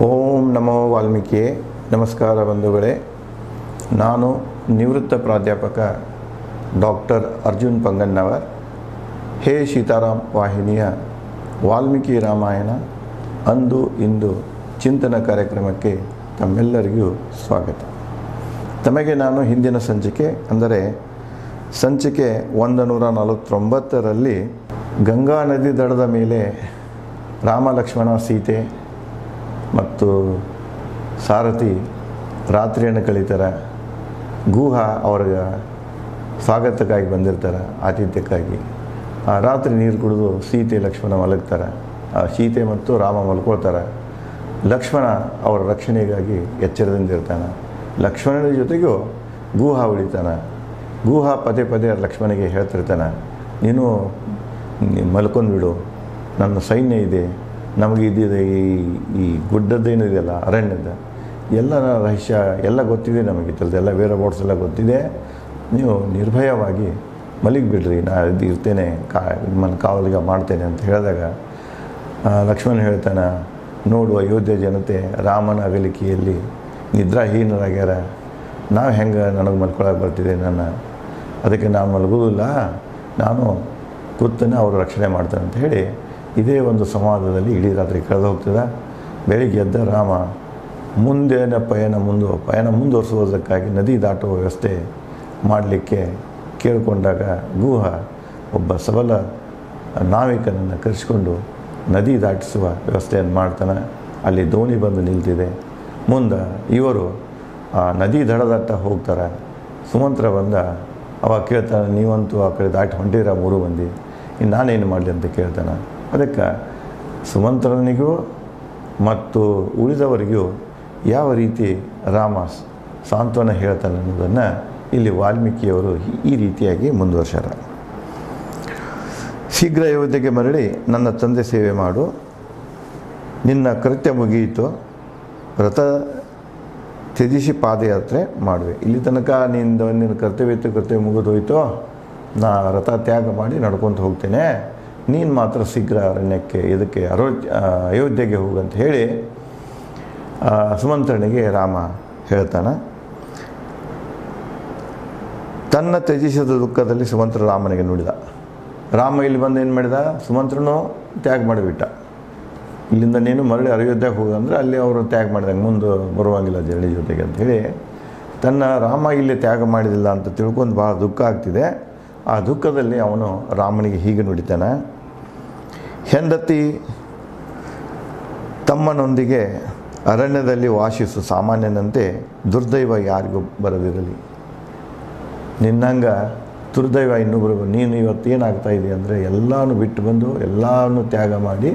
ಓಂ ನಮೋ ವಾಲ್ಮೀಕಿಯೇ. ನಮಸ್ಕಾರ ಬಂಧುಗಳೇ. ನಾನು ನಿವೃತ್ತ ಪ್ರಾಧ್ಯಾಪಕ ಡಾಕ್ಟರ್ ಅರ್ಜುನ್ ಪಂಗನ್ನವರ್. ಹೇ ಸೀತಾರಾಮ್ ವಾಹಿನಿಯ ವಾಲ್ಮೀಕಿ ರಾಮಾಯಣ ಅಂದು ಇಂದು ಚಿಂತನ ಕಾರ್ಯಕ್ರಮಕ್ಕೆ ತಮ್ಮೆಲ್ಲರಿಗೂ ಸ್ವಾಗತ. ತಮಗೆ ನಾನು ಹಿಂದಿನ ಸಂಚಿಕೆ ಅಂದರೆ ಸಂಚಿಕೆ 149ರಲ್ಲಿ ಗಂಗಾ ನದಿ ದಡದ ಮೇಲೆ ರಾಮ ಲಕ್ಷ್ಮಣ ಸೀತೆ ಮತ್ತು ಸಾರಥಿ ರಾತ್ರಿಯನ್ನು ಕಳೀತಾರೆ. ಗುಹ ಅವ್ರಿಗೆ ಸ್ವಾಗತಕ್ಕಾಗಿ ಬಂದಿರ್ತಾರೆ, ಆತಿಥ್ಯಕ್ಕಾಗಿ. ಆ ರಾತ್ರಿ ನೀರು ಕುಡಿದು ಸೀತೆ ಲಕ್ಷ್ಮಣ ಮಲಗ್ತಾರೆ. ಸೀತೆ ಮತ್ತು ರಾಮ ಮಲ್ಕೊಳ್ತಾರೆ. ಲಕ್ಷ್ಮಣ ಅವರ ರಕ್ಷಣೆಗಾಗಿ ಎಚ್ಚರದಿಂದಿರ್ತಾನೆ. ಲಕ್ಷ್ಮಣನ ಜೊತೆಗೂ ಗುಹ ಉಳಿತಾನೆ. ಗುಹ ಪದೇ ಪದೇ ಲಕ್ಷ್ಮಣಿಗೆ ಹೇಳ್ತಿರ್ತಾನೆ, ನೀನು ಮಲ್ಕೊಂಡ್ಬಿಡು, ನನ್ನ ಸೈನ್ಯ ಇದೆ, ನಮಗೆ ಇದ್ದಿದೆ ಈ ಗುಡ್ಡದ್ದೇನು ಇದೆಯಲ್ಲ ಅರಣ್ಯದ ಎಲ್ಲ ರಹಸ್ಯ ಎಲ್ಲ ಗೊತ್ತಿದೆ, ನಮಗೆ ಎಲ್ಲ ಬೇರೆ ಬೋರ್ಡ್ಸ್ ಎಲ್ಲ ಗೊತ್ತಿದೆ, ನೀವು ನಿರ್ಭಯವಾಗಿ ಮಲಗಿಬಿಡ್ರಿ, ನಾನು ಇರ್ತೇನೆ, ನಿಮ್ಮನ್ನು ಕಾವಲಿಗೆ ಮಾಡ್ತೇನೆ ಅಂತ ಹೇಳಿದಾಗ ಲಕ್ಷ್ಮಣ ಹೇಳ್ತಾನೆ, ನೋಡು ಅಯೋಧ್ಯೆ ಜನತೆ ರಾಮನ ಅಗಲಿಕೆಯಲ್ಲಿ ನಿದ್ರಾಹೀನರಾಗ್ಯಾರ, ನಾವು ಹೆಂಗೆ ನನಗೆ ಮಲ್ಕೊಳಕ್ಕೆ ಬರ್ತಿದೆ, ಅದಕ್ಕೆ ನಾನು ಮಲಗೋದಿಲ್ಲ, ನಾನು ಕೂತನೇ ಅವರು ರಕ್ಷಣೆ ಮಾಡ್ತಾನೆ ಅಂತ ಹೇಳಿ ಇದೇ ಒಂದು ಸಂವಾದದಲ್ಲಿ ಇಡೀ ರಾತ್ರಿ ಕಳೆದು ಹೋಗ್ತದೆ. ಬೆಳಿಗ್ಗೆ ಎದ್ದ ರಾಮ ಮುಂದಿನ ಪಯಣ ಮುಂದುವರಿಸುವುದಕ್ಕಾಗಿ ನದಿ ದಾಟುವ ವ್ಯವಸ್ಥೆ ಮಾಡಲಿಕ್ಕೆ ಕೇಳಿಕೊಂಡಾಗ ಗುಹ ಒಬ್ಬ ಸಬಲ ನಾವಿಕನನ್ನು ಕರೆಸಿಕೊಂಡು ನದಿ ದಾಟಿಸುವ ವ್ಯವಸ್ಥೆಯನ್ನು ಮಾಡ್ತಾನೆ. ಅಲ್ಲಿ ದೋಣಿ ಬಂದು ನಿಲ್ತಿದೆ. ಮುಂದೆ ಇವರು ಆ ನದಿ ದಡದಟ್ಟ ಹೋಗ್ತಾರೆ. ಸುಮಂತ್ರ ಬಂದ ಅವಾಗ ಕೇಳ್ತಾನೆ, ನೀವಂತೂ ಆ ಕಡೆ ದಾಟಿ ಹೊಂಟಿರ 3 ಮಂದಿ, ಇನ್ನು ನಾನೇನು ಮಾಡಲಿ ಅಂತ ಕೇಳ್ತಾನೆ. ಅದಕ್ಕೆ ಸುಮಂತ್ರನಿಗೂ ಮತ್ತು ಉಳಿದವರಿಗೂ ಯಾವ ರೀತಿ ರಾಮ ಸಾಂತ್ವನ ಹೇಳ್ತಾನೆ ಅನ್ನೋದನ್ನು ಇಲ್ಲಿ ವಾಲ್ಮೀಕಿಯವರು ಈ ರೀತಿಯಾಗಿ ಮುಂದುವರ್ಸ್ಯಾರ. ಶೀಘ್ರ ಅಯೋಧ್ಯೆಗೆ ಮರಳಿ ನನ್ನ ತಂದೆ ಸೇವೆ ಮಾಡು, ನಿನ್ನ ಕೃತ್ಯ ಮುಗಿಯಿತು, ರಥ ತ್ಯಜಿಸಿ ಪಾದಯಾತ್ರೆ ಮಾಡುವೆ. ಇಲ್ಲಿ ತನಕ ನಿನ್ನ ಕರ್ತವ್ಯ ಮುಗಿದೋಯ್ತು, ನಾ ರಥ ತ್ಯಾಗ ಮಾಡಿ ನಡ್ಕೊತ ಹೋಗ್ತೇನೆ, ನೀನು ಮಾತ್ರ ಶೀಘ್ರ ಅರಣ್ಯಕ್ಕೆ ಇದಕ್ಕೆ ಅಯೋಧ್ಯೆಗೆ ಹೋಗಂತ ಹೇಳಿ ಸುಮಂತ್ರನಿಗೆ ರಾಮ ಹೇಳ್ತಾನೆ. ತನ್ನ ತ್ಯಜಿಸಿದ ದುಃಖದಲ್ಲಿ ಸುಮಂತ್ರ ರಾಮನಿಗೆ ನುಡಿದ. ರಾಮ ಇಲ್ಲಿ ಬಂದು ಏನು ಮಾಡಿದ, ಸುಮಂತ್ರನೂ ತ್ಯಾಗ ಮಾಡಿಬಿಟ್ಟ. ಇಲ್ಲಿಂದ ನೀನು ಮರಳಿ ಅಯೋಧ್ಯೆಗೆ ಹೋಗಂದ್ರೆ ಅಲ್ಲಿ ಅವರು ತ್ಯಾಗ ಮಾಡಿದಂಗೆ ಮುಂದೆ ಬರುವಂಗಿಲ್ಲ ಜರಡಿ ಜೊತೆಗೆ ಅಂಥೇಳಿ ತನ್ನ ರಾಮ ಇಲ್ಲಿ ತ್ಯಾಗ ಮಾಡಿದಿಲ್ಲ ಅಂತ ತಿಳ್ಕೊಂಡು ಭಾಳ ದುಃಖ ಆಗ್ತಿದೆ. ಆ ದುಃಖದಲ್ಲಿ ಅವನು ರಾಮನಿಗೆ ಹೀಗೆ ನುಡಿತಾನೆ, ಹೆಂಡತಿ ತಮ್ಮನೊಂದಿಗೆ ಅರಣ್ಯದಲ್ಲಿ ವಾಸಿಸು ಸಾಮಾನ್ಯನಂತೆ ದುರ್ದೈವ ಯಾರಿಗೂ ಬರದಿರಲಿ. ನಿನ್ನಂಗೆ ದುರ್ದೈವ ಇನ್ನೊಬ್ಬರು, ನೀನು ಇವತ್ತೇನಾಗ್ತಾ ಇದೆ ಅಂದರೆ ಎಲ್ಲನೂ ಬಿಟ್ಟು ಬಂದು ಎಲ್ಲನೂ ತ್ಯಾಗ ಮಾಡಿ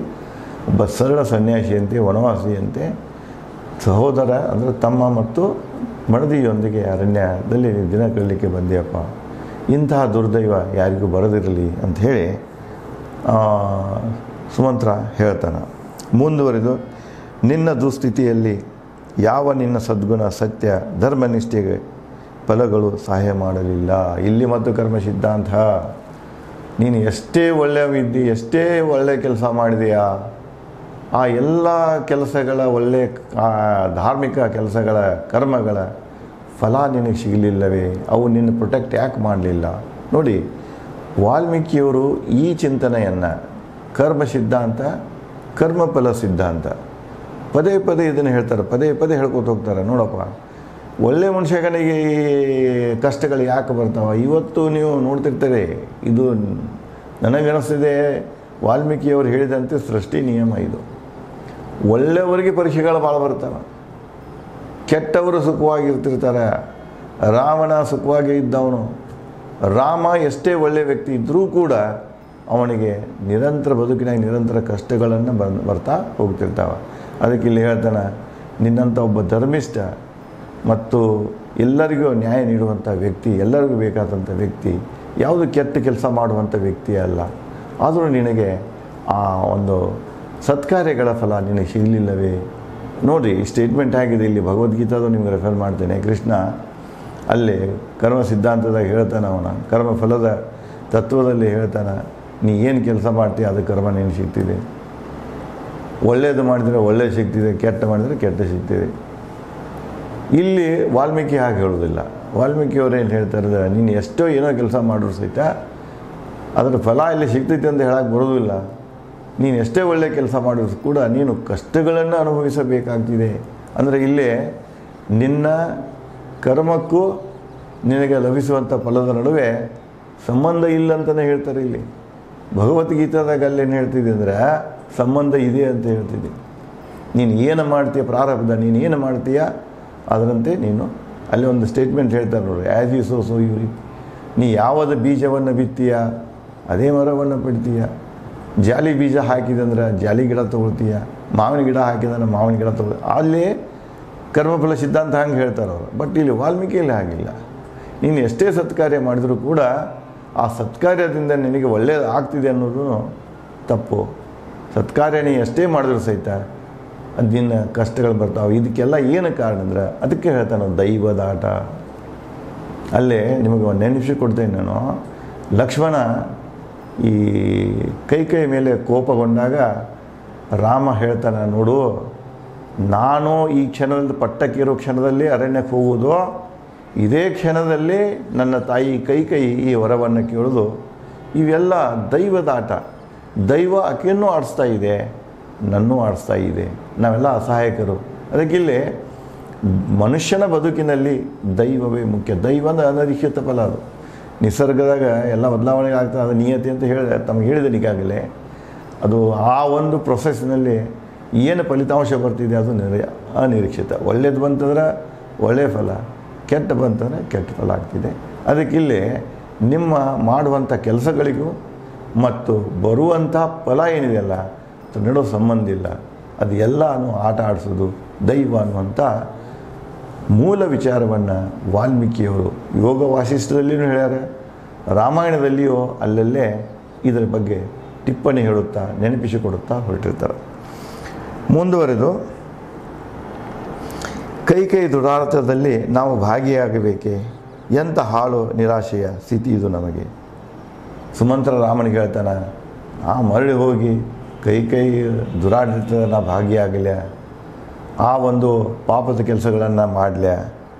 ಒಬ್ಬ ಸರಳ ಸನ್ಯಾಸಿಯಂತೆ ವನವಾಸಿಯಂತೆ ಸಹೋದರ ಅಂದರೆ ತಮ್ಮ ಮತ್ತು ಮಡದಿಯೊಂದಿಗೆ ಅರಣ್ಯದಲ್ಲಿ ದಿನ ಕಳಲಿಕ್ಕೆ ಬಂದಿಯಪ್ಪ, ಇಂತಹ ದುರ್ದೈವ ಯಾರಿಗೂ ಬರದಿರಲಿ ಅಂಥೇಳಿ ಸುಮಂತ್ರ ಹೇಳ್ತಾನೆ. ಮುಂದುವರೆದು, ನಿನ್ನ ದುಸ್ಥಿತಿಯಲ್ಲಿ ಯಾವ ನಿನ್ನ ಸದ್ಗುಣ ಸತ್ಯ ಧರ್ಮನಿಷ್ಠೆಗೆ ಫಲಗಳು ಸಹಾಯ ಮಾಡಲಿಲ್ಲ. ಇಲ್ಲಿ ಮತ್ತು ಕರ್ಮ ಸಿದ್ಧಾಂತ, ನೀನು ಎಷ್ಟೇ ಒಳ್ಳೆಯವಿದ್ದಿ, ಎಷ್ಟೇ ಒಳ್ಳೆಯ ಕೆಲಸ ಮಾಡಿದೆಯಾ, ಆ ಎಲ್ಲ ಕೆಲಸಗಳ ಒಳ್ಳೆಯ ಧಾರ್ಮಿಕ ಕೆಲಸಗಳ ಕರ್ಮಗಳ ಫಲ ನಿನಗೆ ಸಿಗಲಿಲ್ಲವೇ, ಅವು ನಿನ್ನ ಪ್ರೊಟೆಕ್ಟ್ ಯಾಕೆ ಮಾಡಲಿಲ್ಲ. ನೋಡಿ, ವಾಲ್ಮೀಕಿಯವರು ಈ ಚಿಂತನೆಯನ್ನು ಕರ್ಮ ಸಿದ್ಧಾಂತ, ಕರ್ಮಫಲ ಸಿದ್ಧಾಂತ ಪದೇ ಪದೇ ಇದನ್ನು ಹೇಳ್ತಾರೆ, ಪದೇ ಪದೇ ಹೇಳ್ಕೊತ ಹೋಗ್ತಾರೆ. ನೋಡಪ್ಪ, ಒಳ್ಳೆಯ ಮನುಷ್ಯನಿಗೆ ಕಷ್ಟಗಳು ಯಾಕೆ ಬರ್ತಾವೆ ಇವತ್ತು ನೀವು ನೋಡ್ತಿರ್ತಾರೆ. ಇದು ನನಗನ್ನಿಸ್ತಿದೆ ವಾಲ್ಮೀಕಿಯವರು ಹೇಳಿದಂತೆ ಸೃಷ್ಟಿ ನಿಯಮ ಇದು. ಒಳ್ಳೆಯವರಿಗೆ ಪರೀಕ್ಷೆಗಳು ಭಾಳ ಬರ್ತಾವೆ, ಕೆಟ್ಟವರು ಸುಖವಾಗಿರ್ತಿರ್ತಾರೆ. ರಾಮನ ಸುಖವಾಗಿ ಇದ್ದವನು, ರಾಮ ಎಷ್ಟೇ ಒಳ್ಳೆಯ ವ್ಯಕ್ತಿ ಇದ್ದರೂ ಕೂಡ ಅವನಿಗೆ ನಿರಂತರ ಬದುಕಿನಾಗ ನಿರಂತರ ಕಷ್ಟಗಳನ್ನು ಬರ್ತಾ ಹೋಗ್ತಿರ್ತಾವೆ. ಅದಕ್ಕೆ ಇಲ್ಲಿ ಹೇಳ್ತಾನೆ, ನಿನ್ನಂಥ ಒಬ್ಬ ಧರ್ಮಿಷ್ಠ ಮತ್ತು ಎಲ್ಲರಿಗೂ ನ್ಯಾಯ ನೀಡುವಂಥ ವ್ಯಕ್ತಿ, ಎಲ್ಲರಿಗೂ ಬೇಕಾದಂಥ ವ್ಯಕ್ತಿ, ಯಾವುದು ಕೆಟ್ಟ ಕೆಲಸ ಮಾಡುವಂಥ ವ್ಯಕ್ತಿ ಅಲ್ಲ. ಆದರೂ ನಿನಗೆ ಆ ಒಂದು ಸತ್ಕಾರ್ಯಗಳ ಫಲ ನಿನಗೆ ಸಿಗಲಿಲ್ಲವೇ. ನೋಡಿ, ಸ್ಟೇಟ್ಮೆಂಟ್ ಆಗಿದೆ ಇಲ್ಲಿ, ಭಗವದ್ಗೀತಾದು ನಿಮಗೆ ರೆಫರ್ ಮಾಡ್ತೇನೆ. ಕೃಷ್ಣ ಅಲ್ಲಿ ಕರ್ಮ ಸಿದ್ಧಾಂತದಾಗ ಹೇಳ್ತಾನೆ, ಅವನ ಕರ್ಮಫಲದ ತತ್ವದಲ್ಲಿ ಹೇಳ್ತಾನೆ, ನೀ ಏನು ಕೆಲಸ ಮಾಡ್ತೀಯ ಅದು ಕರ್ಮ ನೀನು ಸಿಗ್ತಿದೆ. ಒಳ್ಳೆಯದು ಮಾಡಿದರೆ ಒಳ್ಳೆಯದು ಸಿಗ್ತಿದೆ, ಕೆಟ್ಟ ಮಾಡಿದರೆ ಕೆಟ್ಟ ಸಿಗ್ತಿದೆ. ಇಲ್ಲಿ ವಾಲ್ಮೀಕಿ ಹಾಗೆ ಹೇಳೋದಿಲ್ಲ. ವಾಲ್ಮೀಕಿಯವರು ಏನು ಹೇಳ್ತಾರೆ, ನೀನು ಎಷ್ಟೋ ಏನೋ ಕೆಲಸ ಮಾಡಿದ್ರು ಸಹಿತ ಅದರ ಫಲ ಇಲ್ಲಿ ಸಿಗ್ತೈತೆ ಅಂತ ಹೇಳಕ್ಕೆ ಬರೋದಿಲ್ಲ. ನೀನು ಎಷ್ಟೇ ಒಳ್ಳೆಯ ಕೆಲಸ ಮಾಡಿದ್ರು ಕೂಡ ನೀನು ಕಷ್ಟಗಳನ್ನು ಅನುಭವಿಸಬೇಕಾಗ್ತಿದೆ. ಅಂದರೆ ಇಲ್ಲೇ ನಿನ್ನ ಕರ್ಮಕ್ಕೂ ನಿನಗೆ ಲಭಿಸುವಂಥ ಫಲದ ನಡುವೆ ಸಂಬಂಧ ಇಲ್ಲ ಅಂತಲೇ ಹೇಳ್ತಾರೆ ಇಲ್ಲಿ. ಭಗವದ್ಗೀತಾದಾಗ ಅಲ್ಲೇನು ಹೇಳ್ತಿದ್ದೆ ಅಂದರೆ ಸಂಬಂಧ ಇದೆ ಅಂತ ಹೇಳ್ತಿದ್ದೆ. ನೀನು ಏನು ಮಾಡ್ತೀಯ ಪ್ರಾರಬ್ಧ, ನೀನು ಏನು ಮಾಡ್ತೀಯ ಅದರಂತೆ ನೀನು, ಅಲ್ಲಿ ಒಂದು ಸ್ಟೇಟ್ಮೆಂಟ್ ಹೇಳ್ತಾರೆ ನೋಡಿ, as you sow so you reap. ನೀ ಯಾವುದು ಬೀಜವನ್ನು ಬಿತ್ತೀಯ ಅದೇ ಮರವನ್ನು ಬಿಡ್ತೀಯ. ಜಾಲಿ ಬೀಜ ಹಾಕಿದಂದ್ರೆ ಜಾಲಿ ಗಿಡ ತೊಗೊಳ್ತೀಯ, ಮಾವಿನ ಗಿಡ ಹಾಕಿದ್ರೆ ಮಾವಿನ ಗಿಡ ತೊಗೊಳ್ತೀಯ. ಅಲ್ಲಿ ಕರ್ಮಫಲ ಸಿದ್ಧಾಂತ ಹಂಗೆ ಹೇಳ್ತಾರೆ ಅವರು. ಬಟ್ ಇಲ್ಲಿ ವಾಲ್ಮೀಕಿಯಲ್ಲಿ ಹಾಗಿಲ್ಲ. ನೀನು ಎಷ್ಟೇ ಸತ್ಕಾರ್ಯ ಮಾಡಿದರೂ ಕೂಡ ಆ ಸತ್ಕಾರ್ಯದಿಂದ ನಿನಗೆ ಒಳ್ಳೆಯದು ಆಗ್ತಿದೆ ಅನ್ನೋದು ತಪ್ಪು. ಸತ್ಕಾರ್ಯ ನೀ ಎಷ್ಟೇ ಮಾಡಿದ್ರು ಸಹಿತ ಅದಿನ್ನ ಕಷ್ಟಗಳು ಬರ್ತಾವೆ. ಇದಕ್ಕೆಲ್ಲ ಏನು ಕಾರಣ ಅಂದ್ರೆ ಅದಕ್ಕೆ ಹೇಳ್ತಾನೆ ದೈವದಾಟ. ಅಲ್ಲೇ ನಿಮಗೆ ಒಂದು ನೆನಪಿಸಿ ಕೊಡ್ತೇನೆ ನಾನು. ಲಕ್ಷ್ಮಣ ಈ ಕೈ ಮೇಲೆ ಕೋಪಗೊಂಡಾಗ ರಾಮ ಹೇಳ್ತಾನೆ, ನೋಡು ನಾನು ಈ ಕ್ಷಣದಲ್ಲಿ ಪಟ್ಟಕ್ಕಿರೋ ಕ್ಷಣದಲ್ಲಿ ಅರಣ್ಯಕ್ಕೆ ಹೋಗುವುದು, ಇದೇ ಕ್ಷಣದಲ್ಲಿ ನನ್ನ ತಾಯಿ ಕೈ ಈ ವರವನ್ನು ಕೇಳೋದು, ಇವೆಲ್ಲ ದೈವದಾಟ. ದೈವ ಆಕೆಯನ್ನು ಆಡಿಸ್ತಾ ಇದೆ, ನನ್ನೂ ಆಡಿಸ್ತಾ ಇದೆ. ನಾವೆಲ್ಲ ಅಸಹಾಯಕರು. ಅದಕ್ಕಿಲ್ಲಿ ಮನುಷ್ಯನ ಬದುಕಿನಲ್ಲಿ ದೈವವೇ ಮುಖ್ಯ. ದೈವ ಅಂದರೆ ಅನಿರೀಕ್ಷಿತ ಫಲ. ಅದು ನಿಸರ್ಗದಾಗ ಎಲ್ಲ ಬದಲಾವಣೆ ಆಗ್ತದೆ, ಅದು ನಿಯತಿ ಅಂತ ಹೇಳಿದೆ ತಮಗೆ ಹೇಳಿದೆ ಈಗಾಗಲೇ. ಅದು ಆ ಒಂದು ಪ್ರೊಸೆಸ್ನಲ್ಲಿ ಏನು ಫಲಿತಾಂಶ ಬರ್ತಿದೆ ಅದು ಅನಿರೀಕ್ಷಿತ. ಒಳ್ಳೇದು ಬಂತಂದ್ರೆ ಒಳ್ಳೆಯ ಫಲ, ಕೆಟ್ಟ ಬಂತಂದರೆ ಕೆಟ್ಟ ಫಲ ಆಗ್ತಿದೆ. ಅದಕ್ಕಿಲ್ಲಿ ನಿಮ್ಮ ಮಾಡುವಂಥ ಕೆಲಸಗಳಿಗೂ ಮತ್ತು ಬರುವಂಥ ಫಲ ಏನಿದೆಯಲ್ಲ ಅದು ನಡೋ ಸಂಬಂಧ ಇಲ್ಲ. ಅದು ಎಲ್ಲನೂ ಆಟ ಆಡಿಸೋದು ದೈವ ಅನ್ನುವಂಥ ಮೂಲ ವಿಚಾರವನ್ನು ವಾಲ್ಮೀಕಿಯವರು ಯೋಗ ವಾಸಿಷ್ಠದಲ್ಲಿಯೂ ಹೇಳ್ಯಾರ, ರಾಮಾಯಣದಲ್ಲಿಯೂ ಅಲ್ಲಲ್ಲೇ ಇದರ ಬಗ್ಗೆ ಟಿಪ್ಪಣಿ ಹೇಳುತ್ತಾ ನೆನಪಿಸಿಕೊಡುತ್ತಾ ಹೊರಟಿರ್ತಾರೆ. ಮುಂದುವರೆದು ಕೈ ದುರಾರ್ಥದಲ್ಲಿ ನಾವು ಭಾಗಿಯಾಗಬೇಕೆ, ಎಂಥ ಹಾಳು ನಿರಾಶೆಯ ಸ್ಥಿತಿ ಇದು ನಮಗೆ. ಸುಮಂತ್ರ ರಾಮನಿಗೆ ಹೇಳ್ತಾನೆ, ಮರಳಿ ಹೋಗಿ ಕೈ ದುರಾಡಳಿತದ ನಾ ಭಾಗಿಯಾಗಲ, ಆ ಒಂದು ಪಾಪದ ಕೆಲಸಗಳನ್ನು ಮಾಡಲ,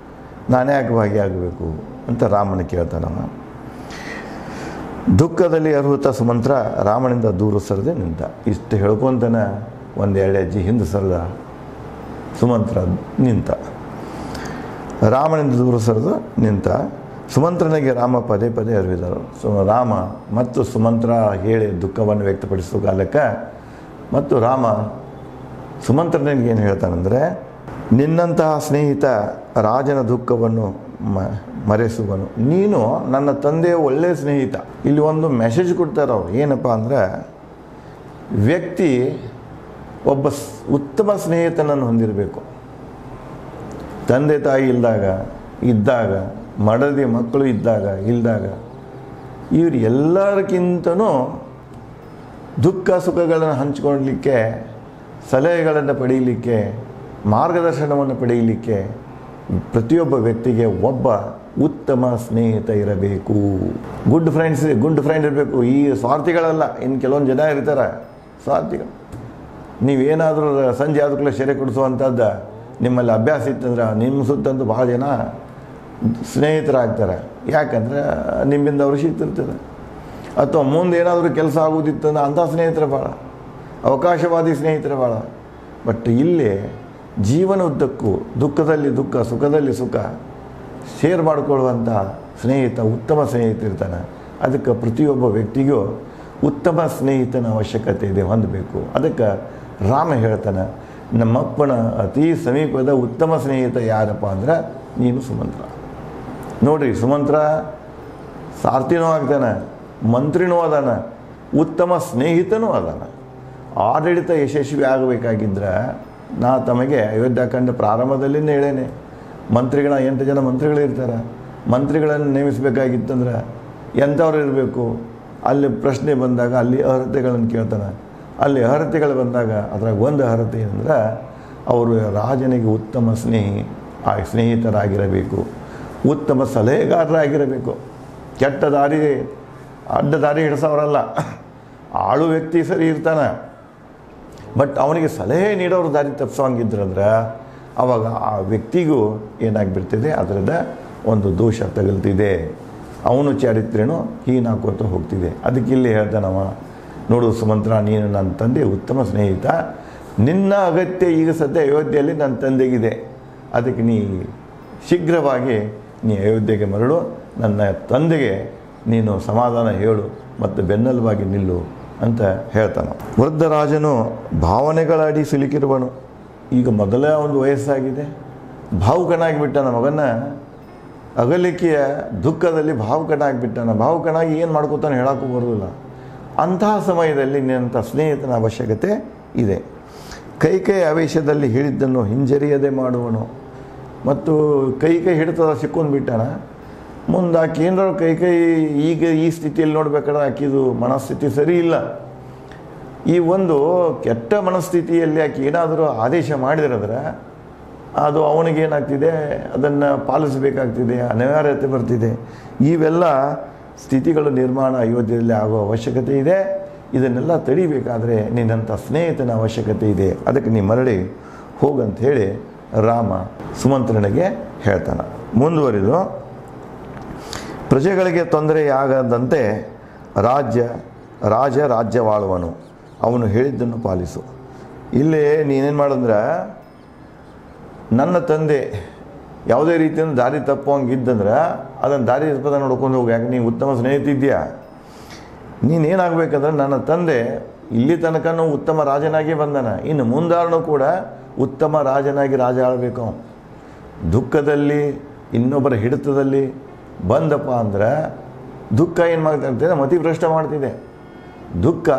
ನಾನೇ ಯಾಕೆ ಭಾಗಿಯಾಗಬೇಕು ಅಂತ ರಾಮನ ಕೇಳ್ತಾನವ. ದುಃಖದಲ್ಲಿ ಅರ್ಹುತ ಸುಮಂತ್ರ ರಾಮನಿಂದ ದೂರ ಸರದೆ ನಿಂತ. ಇಷ್ಟು ಹೇಳ್ಕೊತಾನೆ ಒಂದೆರಡು ಹೆಜ್ಜೆ ಹಿಂದೆ ಸರದ ಸುಮಂತ್ರ ನಿಂತ. ರಾಮನಿಂದ ದೂರ ಸರಿದು ನಿಂತ. ಸುಮಂತ್ರನಿಗೆ ರಾಮ ಪದೇ ಅರಿವಿದರು. ರಾಮ ಮತ್ತು ಸುಮಂತ್ರ ಹೇಳಿ ದುಃಖವನ್ನು ವ್ಯಕ್ತಪಡಿಸುವ ಕಾಲಕ್ಕೆ ಮತ್ತು ರಾಮ ಸುಮಂತ್ರನಿಗೆ ಏನು ಹೇಳ್ತಾನಂದರೆ, ನಿನ್ನಂತಹ ಸ್ನೇಹಿತ ರಾಜನ ದುಃಖವನ್ನು ಮರೆಸುವನು. ನೀನು ನನ್ನ ತಂದೆಯ ಒಳ್ಳೆಯ ಸ್ನೇಹಿತ. ಇಲ್ಲಿ ಒಂದು ಮೆಸೇಜ್ ಕೊಡ್ತಾರೆ ಅವರು. ಏನಪ್ಪ ಅಂದರೆ, ವ್ಯಕ್ತಿ ಒಬ್ಬ ಉತ್ತಮ ಸ್ನೇಹಿತನನ್ನು ಹೊಂದಿರಬೇಕು. ತಂದೆ ತಾಯಿ ಇದ್ದಾಗ ಮಡದಿ ಮಕ್ಕಳು ಇಲ್ದಾಗ ಇವರು ಎಲ್ಲರಿಗಿಂತನೂ ದುಃಖ ಸುಖಗಳನ್ನು ಹಂಚಿಕೊಳ್ಳಲಿಕ್ಕೆ, ಸಲಹೆಗಳನ್ನು ಪಡೆಯಲಿಕ್ಕೆ, ಮಾರ್ಗದರ್ಶನವನ್ನು ಪಡೆಯಲಿಕ್ಕೆ ಪ್ರತಿಯೊಬ್ಬ ವ್ಯಕ್ತಿಗೆ ಒಬ್ಬ ಉತ್ತಮ ಸ್ನೇಹಿತ ಇರಬೇಕು. ಗುಡ್ ಫ್ರೆಂಡ್ ಇರಬೇಕು. ಈ ಸ್ವಾರ್ಥಿಗಳಲ್ಲ. ಇನ್ನು ಕೆಲವೊಂದು ಜನ ಇರ್ತಾರೆ ಸ್ವಾರ್ಥಿಗಳು. ನೀವೇನಾದರೂ ಸಂಜೆ ಆದಕ್ಕೂ ಸೆರೆ ಕೊಡಿಸುವಂಥದ್ದು ನಿಮ್ಮಲ್ಲಿ ಅಭ್ಯಾಸ ಇತ್ತಂದ್ರೆ ನಿಮ್ಮ ಸುತ್ತಂತೂ ಭಾಳ ಜನ ಸ್ನೇಹಿತರಾಗ್ತಾರೆ. ಯಾಕಂದರೆ ನಿಮ್ಮಿಂದ ಅವ್ರಿಗೆ ಸಿಗ್ತಿರ್ತದೆ. ಅಥವಾ ಮುಂದೆ ಏನಾದರೂ ಕೆಲಸ ಆಗೋದಿತ್ತಂದ್ರೆ ಅಂಥ ಸ್ನೇಹಿತರು ಭಾಳ, ಅವಕಾಶವಾದಿ ಸ್ನೇಹಿತರು ಭಾಳ. ಬಟ್ ಇಲ್ಲಿ ಜೀವನ ಉದ್ದಕ್ಕೂ ದುಃಖದಲ್ಲಿ ದುಃಖ, ಸುಖದಲ್ಲಿ ಸುಖ ಶೇರ್ ಮಾಡಿಕೊಳ್ಳುವಂಥ ಸ್ನೇಹಿತ, ಉತ್ತಮ ಸ್ನೇಹಿತ ಇರ್ತಾನೆ. ಅದಕ್ಕೆ ಪ್ರತಿಯೊಬ್ಬ ವ್ಯಕ್ತಿಗೂ ಉತ್ತಮ ಸ್ನೇಹಿತನ ಅವಶ್ಯಕತೆ ಇದೆ, ಹೊಂದಬೇಕು. ಅದಕ್ಕೆ ರಾಮ ಹೇಳ್ತಾನೆ, ನಮ್ಮಪ್ಪನ ಅತಿ ಸಮೀಪದ ಉತ್ತಮ ಸ್ನೇಹಿತ ಯಾರಪ್ಪ ಅಂದ್ರೆ ನೀನು ಸುಮಂತ್ರ. ನೋಡಿರಿ, ಸುಮಂತ್ರ ಸಾರ್ಥಿನೂ ಆಗ್ತಾನೆ, ಮಂತ್ರಿನೂ ಅದಾನ, ಉತ್ತಮ ಸ್ನೇಹಿತನೂ ಅದಾನ. ಆಡಳಿತ ಯಶಸ್ವಿ ಆಗಬೇಕಾಗಿದ್ದರೆ ನಾ ತಮಗೆ ಅಯೋಧ್ಯಾಕಾಂಡ ಪ್ರಾರಂಭದಲ್ಲಿನೇ ಹೇಳೇನೆ, 8 ಜನ ಮಂತ್ರಿಗಳಿರ್ತಾರೆ. ಮಂತ್ರಿಗಳನ್ನು ನೇಮಿಸಬೇಕಾಗಿತ್ತಂದ್ರೆ ಎಂಥವ್ರು ಇರಬೇಕು? ಅಲ್ಲಿ ಪ್ರಶ್ನೆ ಬಂದಾಗ ಅಲ್ಲಿ ಅರ್ಹತೆಗಳನ್ನು ಕೇಳ್ತಾನೆ. ಅಲ್ಲಿ ಅರ್ಹತೆಗಳು ಬಂದಾಗ ಅದ್ರಾಗ ಒಂದು ಅರ್ಹತೆ ಏನಂದ್ರೆ ಅವರು ರಾಜನಿಗೆ ಉತ್ತಮ ಸ್ನೇಹಿತರಾಗಿರಬೇಕು, ಉತ್ತಮ ಸಲಹೆಗಾರರಾಗಿರಬೇಕು. ಕೆಟ್ಟ ದಾರಿ, ಅಡ್ಡ ದಾರಿ ಹಿಡಿಸೋರಲ್ಲ. ಆಳು ವ್ಯಕ್ತಿ ಸರಿ ಇರ್ತಾನೆ, ಬಟ್ ಅವನಿಗೆ ಸಲಹೆ ನೀಡೋರು ದಾರಿ ತಪ್ಪಿಸೋಂಗಿದ್ರಂದ್ರೆ ಆವಾಗ ಆ ವ್ಯಕ್ತಿಗೂ ಏನಾಗಿಬಿಡ್ತಿದೆ, ಅದರದ ಒಂದು ದೋಷ ತಗಲ್ತಿದೆ, ಅವನು ಚಾರಿತ್ರ್ಯನೂ ಹೀನಾಕೋತ ಹೋಗ್ತಿದೆ. ಅದಕ್ಕೆ ಇಲ್ಲಿ ಹೇಳ್ತಾನವ, ನೋಡು ಸುಮಂತ್ರ, ನೀನು ನನ್ನ ತಂದೆ ಉತ್ತಮ ಸ್ನೇಹಿತ, ನಿನ್ನ ಅಗತ್ಯ ಈಗ ಸದ್ಯ ಅಯೋಧ್ಯೆಯಲ್ಲಿ ನನ್ನ ತಂದೆಗಿದೆ. ಅದಕ್ಕೆ ನೀ ಶೀಘ್ರವಾಗಿ ನೀ ಅಯೋಧ್ಯೆಗೆ ಮರಳು, ನನ್ನ ತಂದೆಗೆ ನೀನು ಸಮಾಧಾನ ಹೇಳು ಮತ್ತು ಬೆನ್ನೆಲುಬಾಗಿ ನಿಲ್ಲು ಅಂತ ಹೇಳ್ತಾನೆ. ವೃದ್ಧ ರಾಜನು ಭಾವನೆಗಳ ಅಡಿ ಸಿಲುಕಿರುವನು. ಈಗ ಮೊದಲೇ ಒಂದು ವಯಸ್ಸಾಗಿದೆ, ಭಾವುಕನಾಗಿಬಿಟ್ಟನ. ಮಗನ ಅಗಲಿಕೆಯ ದುಃಖದಲ್ಲಿ ಭಾವುಕನಾಗಿಬಿಟ್ಟನ. ಭಾವುಕನಾಗಿ ಏನು ಮಾಡ್ಕೋತಾನೆ ಹೇಳೋಕ್ಕೂ ಬರೋದಿಲ್ಲ. ಅಂತಹ ಸಮಯದಲ್ಲಿ ನಿನ್ನಂಥ ಸ್ನೇಹಿತನ ಅವಶ್ಯಕತೆ ಇದೆ. ಕೈಕೈ ಆವೇಶದಲ್ಲಿ ಹೇಳಿದ್ದನ್ನು ಹಿಂಜರಿಯದೆ ಮಾಡುವನು. ಮತ್ತು ಕೈ ಹಿಡಿತದ ಸಿಕ್ಕೊಂಡ್ಬಿಟ್ಟಾನ. ಮುಂದೆ ಆಕೆ ಏನಾರು ಕೈ ಈಗ ಈ ಸ್ಥಿತಿಯಲ್ಲಿ ನೋಡ್ಬೇಕಾದ್ರೆ ಆಕಿದು ಮನಸ್ಥಿತಿ ಸರಿ ಇಲ್ಲ. ಈ ಒಂದು ಕೆಟ್ಟ ಮನಸ್ಥಿತಿಯಲ್ಲಿ ಆಕೆ ಏನಾದರೂ ಆದೇಶ ಮಾಡಿದ್ರಂದ್ರೆ ಅದು ಅವನಿಗೇನಾಗ್ತಿದೆ, ಅದನ್ನು ಪಾಲಿಸಬೇಕಾಗ್ತಿದೆ, ಅನಿವಾರ್ಯತೆ ಬರ್ತಿದೆ. ಇವೆಲ್ಲ ಸ್ಥಿತಿಗಳು ನಿರ್ಮಾಣ ಅಯೋಧ್ಯೆಯಲ್ಲಿ ಆಗುವ ಅವಶ್ಯಕತೆ ಇದೆ. ಇದನ್ನೆಲ್ಲ ತಡಿಬೇಕಾದ್ರೆ ನಿನ್ನಂಥ ಸ್ನೇಹಿತನ ಅವಶ್ಯಕತೆ ಇದೆ. ಅದಕ್ಕೆ ನೀ ಮರಳಿ ಹೋಗಂತ ಹೇಳಿ ರಾಮ ಸುಮಂತ್ರನಿಗೆ ಹೇಳ್ತಾನೆ. ಮುಂದುವರಿದು, ಪ್ರಜೆಗಳಿಗೆ ತೊಂದರೆಯಾಗದಂತೆ ರಾಜ್ಯವಾಳುವನು, ಅವನು ಹೇಳಿದ್ದನ್ನು ಪಾಲಿಸು. ಇಲ್ಲಿ ನೀನೇನು ಮಾಡೋದಂದ್ರೆ, ನನ್ನ ತಂದೆ ಯಾವುದೇ ರೀತಿಯಿಂದ ದಾರಿ ತಪ್ಪುವಂಗಿದ್ದಂದ್ರೆ ಅದನ್ನು ದಾರಿ ತಪ್ಪದ ನೋಡ್ಕೊಂಡು ಹೋಗಿ. ಯಾಕೆ ನೀನು ಉತ್ತಮ ಸ್ನೇಹಿತ ಇದೆಯಾ? ನೀನೇನಾಗಬೇಕಂದ್ರೆ, ನನ್ನ ತಂದೆ ಇಲ್ಲಿ ತನಕನೂ ಉತ್ತಮ ರಾಜನಾಗಿ ಬಂದನ, ಇನ್ನು ಮುಂದಾರನು ಕೂಡ ಉತ್ತಮ ರಾಜನಾಗಿ ರಾಜ ಆಳಬೇಕು. ದುಃಖದಲ್ಲಿ ಇನ್ನೊಬ್ಬರ ಹಿಡಿತದಲ್ಲಿ ಬಂದಪ್ಪ ಅಂದ್ರೆ ದುಃಖ ಏನು ಮಾಡ್ತಾ ಮತಿಭ್ರಷ್ಟ ಮಾಡ್ತಿದೆ. ದುಃಖ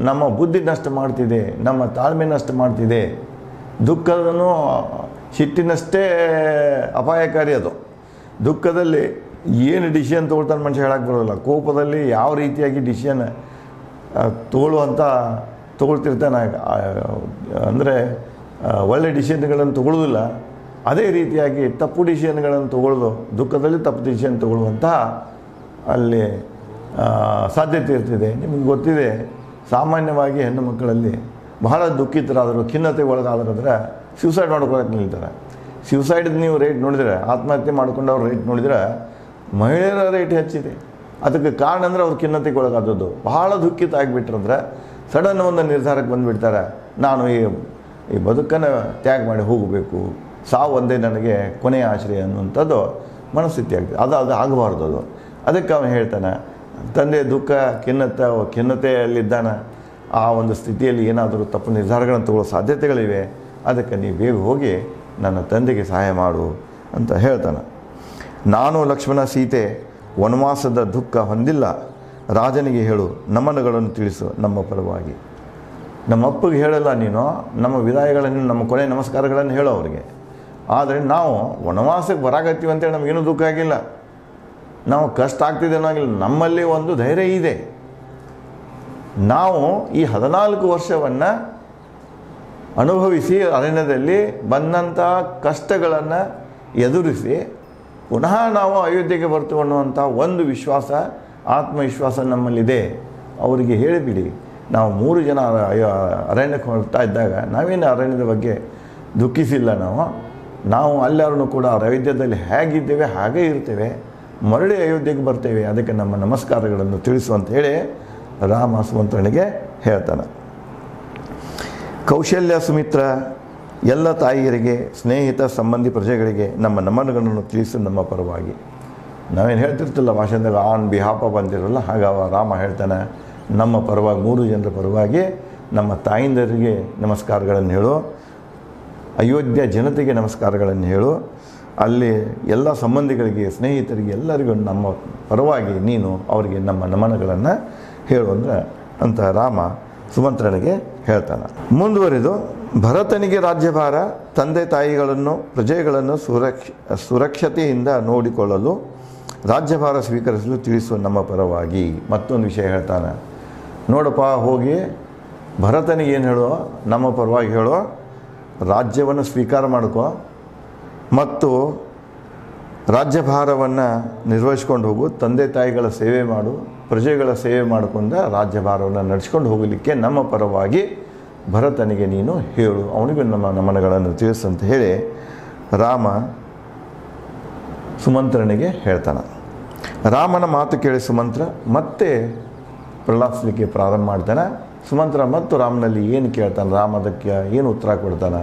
ನಮ್ಮ ಬುದ್ಧಿ ನಷ್ಟ ಮಾಡ್ತಿದೆ, ನಮ್ಮ ತಾಳ್ಮೆ ನಷ್ಟ ಮಾಡ್ತಿದೆ. ದುಃಖದನ್ನು ಸಿಟ್ಟಿನಷ್ಟೇ ಅಪಾಯಕಾರಿ. ಅದು ದುಃಖದಲ್ಲಿ ಏನು ಡಿಸಿಷನ್ ತೊಗೊಳ್ತಾನೆ ಮನುಷ್ಯ ಹೇಳಕ್ಕೆ ಬರೋಲ್ಲ. ಕೋಪದಲ್ಲಿ ಯಾವ ರೀತಿಯಾಗಿ ಡಿಸಿಷನ್ ತೊಗೊಳ್ತಿರ್ತಾನೆ, ಅಂದರೆ ಒಳ್ಳೆ ಡಿಸಿಷನ್ಗಳನ್ನು ತೊಗೊಳ್ಳೋದಿಲ್ಲ. ಅದೇ ರೀತಿಯಾಗಿ ತಪ್ಪು ಡಿಸಿಷನ್ಗಳನ್ನು ತೊಗೊಳ್ಳೋದು, ದುಃಖದಲ್ಲಿ ತಪ್ಪು ಡಿಸಿಷನ್ ತೊಗೊಳ್ಳುವಂತಹ ಅಲ್ಲಿ ಸಾಧ್ಯತೆ ಇರ್ತಿದೆ. ನಿಮಗೆ ಗೊತ್ತಿದೆ, ಸಾಮಾನ್ಯವಾಗಿ ಹೆಣ್ಣು ಮಕ್ಕಳಲ್ಲಿ ಬಹಳ ದುಃಖಿತರಾದರು, ಖಿನ್ನತೆಗೆ ಒಳಗಾದ್ರೆ ಸ್ಯೂಸೈಡ್ ಮಾಡ್ಕೊಳಕ್ಕೆ ನಿಲ್ತಾರೆ. ಸ್ಯೂಸೈಡ್ ನೀವು ರೇಟ್ ನೋಡಿದರೆ, ಆತ್ಮಹತ್ಯೆ ಮಾಡ್ಕೊಂಡವ್ರ ರೇಟ್ ನೋಡಿದರೆ ಮಹಿಳೆಯರ ರೇಟ್ ಹೆಚ್ಚಿದೆ. ಅದಕ್ಕೆ ಕಾರಣ ಅಂದರೆ ಅವ್ರು ಖಿನ್ನತೆಗೆ ಒಳಗಾದದ್ದು. ಬಹಳ ದುಃಖಿತ ಆಗಿಬಿಟ್ರಂದ್ರೆ ಸಡನ್ ಒಂದು ನಿರ್ಧಾರಕ್ಕೆ ಬಂದುಬಿಡ್ತಾರೆ, ನಾನು ಈ ಬದುಕನ್ನು ತ್ಯಾಗ ಮಾಡಿ ಹೋಗಬೇಕು, ಸಾವು ಒಂದೇ ನನಗೆ ಕೊನೆಯ ಆಶ್ರಯ ಅನ್ನುವಂಥದ್ದು ಮನಸ್ಥಿತಿ ಆಗ್ತದೆ. ಅದು ಆಗಬಾರ್ದು. ಅದು ಅದಕ್ಕೆ ಅವನು ಹೇಳ್ತಾನೆ, ತಂದೆ ದುಃಖ ಖಿನ್ನತೆಯಲ್ಲಿದ್ದಾನೆ, ಆ ಒಂದು ಸ್ಥಿತಿಯಲ್ಲಿ ಏನಾದರೂ ತಪ್ಪು ನಿರ್ಧಾರಗಳನ್ನು ತಗೊಳ್ಳೋ ಸಾಧ್ಯತೆಗಳಿವೆ. ಅದಕ್ಕೆ ನೀವು ಬೇಗ ಹೋಗಿ ನನ್ನ ತಂದೆಗೆ ಸಹಾಯ ಮಾಡು ಅಂತ ಹೇಳ್ತಾನೆ. ನಾನು ಲಕ್ಷ್ಮಣ ಸೀತೆ ವನವಾಸದ ದುಃಖ ಹೊಂದಿಲ್ಲ. ರಾಜನಿಗೆ ಹೇಳು, ನಮನಗಳನ್ನು ತಿಳಿಸು ನಮ್ಮ ಪರವಾಗಿ. ನಮ್ಮ ಅಪ್ಪಗೆ ಹೇಳಲ್ಲ ನೀನು, ನಮ್ಮ ವಿದಾಯಗಳನ್ನು, ನಮ್ಮ ಕೊನೆ ನಮಸ್ಕಾರಗಳನ್ನು ಹೇಳೋ ಅವರಿಗೆ. ಆದರೆ ನಾವು ವನವಾಸಕ್ಕೆ ಬರಾಕತ್ತೀವಿ ಅಂತೇಳಿ ನಮಗೇನು ದುಃಖ ಆಗಿಲ್ಲ, ನಾವು ಕಷ್ಟ ಆಗ್ತಿದೆ ಅನ್ನೋಂಗಿಲ್ಲ. ನಮ್ಮಲ್ಲಿ ಒಂದು ಧೈರ್ಯ ಇದೆ. ನಾವು ಈ 14 ವರ್ಷವನ್ನು ಅನುಭವಿಸಿ ಅರಣ್ಯದಲ್ಲಿ ಬಂದಂಥ ಕಷ್ಟಗಳನ್ನು ಎದುರಿಸಿ ಪುನಃ ನಾವು ಅಯೋಧ್ಯೆಗೆ ಬರ್ತೀವಿ ಅನ್ನುವಂಥ ಒಂದು ವಿಶ್ವಾಸ, ಆತ್ಮವಿಶ್ವಾಸ ನಮ್ಮಲ್ಲಿದೆ. ಅವರಿಗೆ ಹೇಳಿಬಿಡಿ, ನಾವು 3 ಜನ ಅರಣ್ಯಕ್ಕೆ ಹೊರಡ್ತಾ ಇದ್ದಾಗ ನಾವೇನು ಅರಣ್ಯದ ಬಗ್ಗೆ ದುಃಖಿಸಿಲ್ಲ. ನಾವು ಅಲ್ಲಾರೂ ಕೂಡ ಅಯೋಧ್ಯೆಯಲ್ಲಿ ಹೇಗಿದ್ದೇವೆ ಹಾಗೇ ಇರ್ತೇವೆ, ಮರಳಿ ಅಯೋಧ್ಯೆಗೆ ಬರ್ತೇವೆ. ಅದಕ್ಕೆ ನಮ್ಮ ನಮಸ್ಕಾರಗಳನ್ನು ತಿಳಿಸು ಅಂತ ಹೇಳಿ ರಾಮ ಸುಮಂತ್ರನಿಗೆ ಹೇಳ್ತಾನೆ. ಕೌಶಲ್ಯ, ಸುಮಿತ್ರ, ಎಲ್ಲ ತಾಯಿಯರಿಗೆ, ಸ್ನೇಹಿತ, ಸಂಬಂಧಿ, ಪ್ರಜೆಗಳಿಗೆ ನಮ್ಮ ನಮನಗಳನ್ನು ತಿಳಿಸು ನಮ್ಮ ಪರವಾಗಿ. ನಾವೇನು ಹೇಳ್ತಿರ್ತಿಲ್ಲ ಭಾಷಣದಾಗ ಆನ್ ಬಿಹಾಪ ಬಂದಿರಲ್ಲ, ಹಾಗ ರಾಮ ಹೇಳ್ತಾನೆ, ನಮ್ಮ ಪರವಾಗಿ 3 ಜನರ ಪರವಾಗಿ ನಮ್ಮ ತಾಯಿಂದರಿಗೆ ನಮಸ್ಕಾರಗಳನ್ನು ಹೇಳು, ಅಯೋಧ್ಯ ಜನತೆಗೆ ನಮಸ್ಕಾರಗಳನ್ನು ಹೇಳು, ಅಲ್ಲಿ ಎಲ್ಲ ಸಂಬಂಧಿಗಳಿಗೆ, ಸ್ನೇಹಿತರಿಗೆ, ಎಲ್ಲರಿಗೂ ನಮ್ಮ ಪರವಾಗಿ ನೀನು ಅವರಿಗೆ ನಮ್ಮ ನಮನಗಳನ್ನು ಹೇಳು ಅಂತ ರಾಮ ಸುಮಂತ್ರನಿಗೆ ಹೇಳ್ತಾನೆ. ಮುಂದುವರಿದು, ಭರತನಿಗೆ ರಾಜ್ಯಭಾರ, ತಂದೆ ತಾಯಿಗಳನ್ನು, ಪ್ರಜೆಗಳನ್ನು ಸುರಕ್ಷತೆಯಿಂದ ನೋಡಿಕೊಳ್ಳಲು ರಾಜ್ಯಭಾರ ಸ್ವೀಕರಿಸಲು ತಿಳಿಸುವ ನಮ್ಮ ಪರವಾಗಿ. ಮತ್ತೊಂದು ವಿಷಯ ಹೇಳ್ತಾನೆ, ನೋಡಪ್ಪ, ಹೋಗಿ ಭರತನಿಗೆ ಏನು ಹೇಳೋ, ನಮ್ಮ ಪರವಾಗಿ ಹೇಳೋ, ರಾಜ್ಯವನ್ನು ಸ್ವೀಕಾರ ಮಾಡ್ಕೋ ಮತ್ತು ರಾಜ್ಯಭಾರವನ್ನು ನಿರ್ವಹಿಸ್ಕೊಂಡು ಹೋಗು, ತಂದೆ ತಾಯಿಗಳ ಸೇವೆ ಮಾಡು, ಪ್ರಜೆಗಳ ಸೇವೆ ಮಾಡಿಕೊಂಡು ರಾಜ್ಯಭಾರವನ್ನು ನಡೆಸ್ಕೊಂಡು ಹೋಗಲಿಕ್ಕೆ ನಮ್ಮ ಪರವಾಗಿ ಭರತನಿಗೆ ನೀನು ಹೇಳು, ಅವನಿಗೂ ನಮ್ಮ ನಮನಗಳನ್ನು ತಿಳಿಸಂತ ಹೇಳಿ ರಾಮ ಸುಮಂತ್ರನಿಗೆ ಹೇಳ್ತಾನೆ. ರಾಮನ ಮಾತು ಕೇಳಿ ಸುಮಂತ್ರ ಮತ್ತೆ ಪ್ರಲಾಪಿಸಲಿಕ್ಕೆ ಪ್ರಾರಂಭ ಮಾಡ್ತಾನೆ. ಸುಮಂತ್ರ ಮತ್ತು ರಾಮನಲ್ಲಿ ಏನು ಕೇಳ್ತಾನೆ, ರಾಮ ಅದಕ್ಕೆ ಏನು ಉತ್ತರ ಕೊಡ್ತಾನೆ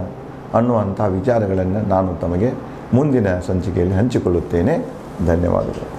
ಅನ್ನುವಂಥ ವಿಚಾರಗಳನ್ನು ನಾನು ತಮಗೆ ಮುಂದಿನ ಸಂಚಿಕೆಯಲ್ಲಿ ಹಂಚಿಕೊಳ್ಳುತ್ತೇನೆ. ಧನ್ಯವಾದಗಳು.